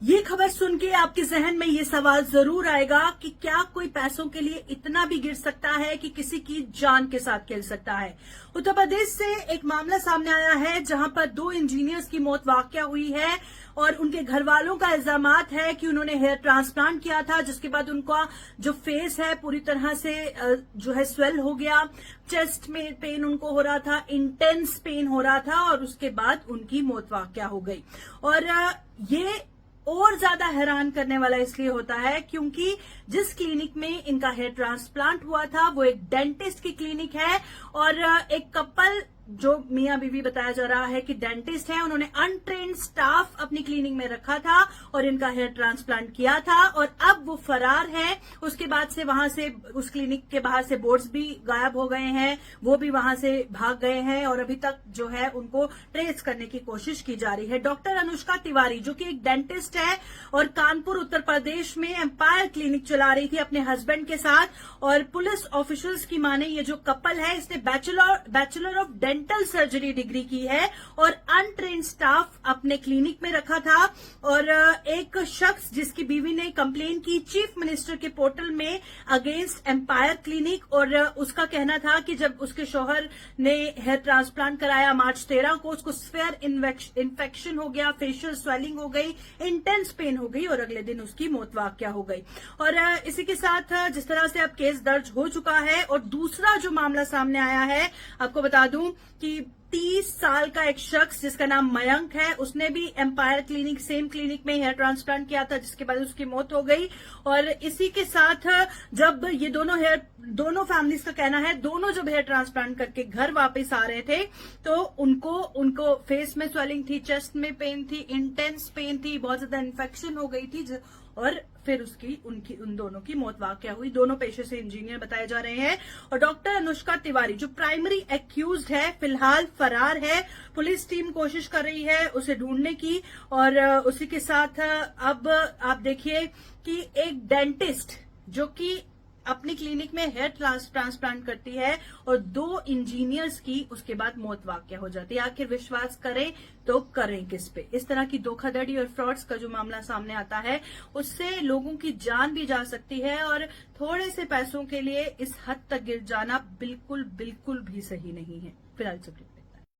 ये खबर सुन के आपके जहन में ये सवाल जरूर आएगा कि क्या कोई पैसों के लिए इतना भी गिर सकता है कि किसी की जान के साथ खेल सकता है। उत्तर प्रदेश से एक मामला सामने आया है जहां पर 2 इंजीनियर्स की मौत वाकया हुई है और उनके घर वालों का इल्जामात है कि उन्होंने हेयर ट्रांसप्लांट किया था, जिसके बाद उनका जो फेस है पूरी तरह से जो है स्वेल हो गया। चेस्ट में पेन उनको हो रहा था, इंटेंस पेन हो रहा था और उसके बाद उनकी मौत वाकया हो गई। और ये और ज्यादा हैरान करने वाला इसलिए होता है क्योंकि जिस क्लिनिक में इनका हेयर ट्रांसप्लांट हुआ था वो एक डेंटिस्ट की क्लिनिक है और एक कपल जो मियां बीवी बताया जा रहा है कि डेंटिस्ट है, उन्होंने अनट्रेन्ड स्टाफ अपनी क्लिनिक में रखा था और इनका हेयर ट्रांसप्लांट किया था और अब वो फरार है। उसके बाद से वहां से उस क्लिनिक के बाहर से बोर्ड्स भी गायब हो गए हैं, वो भी वहां से भाग गए हैं और अभी तक जो है उनको ट्रेस करने की कोशिश की जा रही है। डॉक्टर अनुष्का तिवारी जो कि एक डेंटिस्ट है और कानपुर उत्तर प्रदेश में एम्पायर क्लिनिक चला रही थी अपने हस्बैंड के साथ, और पुलिस ऑफिशियल्स की माने ये जो कपल है इसने bachelor of dental surgery degree की है और अनट्रेन्ड स्टाफ अपने क्लिनिक में रखा था। और एक शख्स जिसकी बीवी ने कंप्लेन की चीफ मिनिस्टर के पोर्टल में अगेंस्ट एम्पायर क्लिनिक, और उसका कहना था कि जब उसके शौहर ने हेयर ट्रांसप्लांट कराया मार्च 13 को, उसको स्फेयर इन्फेक्शन हो गया, फेशियल स्वेलिंग हो गई, इंटेंस पेन हो गई और अगले दिन उसकी मौत वाकया हो गई। और इसी के साथ जिस तरह से अब केस दर्ज हो चुका है और दूसरा जो मामला सामने आया है, आपको बता दूं कि 30 साल का एक शख्स जिसका नाम मयंक है, उसने भी एम्पायर क्लिनिक सेम क्लिनिक में हेयर ट्रांसप्लांट किया था जिसके बाद उसकी मौत हो गई। और इसी के साथ जब ये दोनों फैमिलीज का कहना है, दोनों जब हेयर ट्रांसप्लांट करके घर वापस आ रहे थे तो उनको फेस में स्वेलिंग थी, चेस्ट में पेन थी, इंटेंस पेन थी, बहुत ज्यादा इन्फेक्शन हो गई थी और फिर उन दोनों की मौत वाकया हुई। दोनों पेशे से इंजीनियर बताए जा रहे हैं और डॉक्टर अनुष्का तिवारी जो प्राइमरी एक्यूज्ड है फिलहाल फरार है। पुलिस टीम कोशिश कर रही है उसे ढूंढने की और उसी के साथ अब आप देखिए कि एक डेंटिस्ट जो कि अपनी क्लिनिक में हेयर ट्रांसप्लांट करती है और 2 इंजीनियर्स की उसके बाद मौत वाकया हो जाती है। आखिर विश्वास करें तो करें किस पे? इस तरह की धोखाधड़ी और फ्रॉड्स का जो मामला सामने आता है उससे लोगों की जान भी जा सकती है और थोड़े से पैसों के लिए इस हद तक गिर जाना बिल्कुल भी सही नहीं है। फिलहाल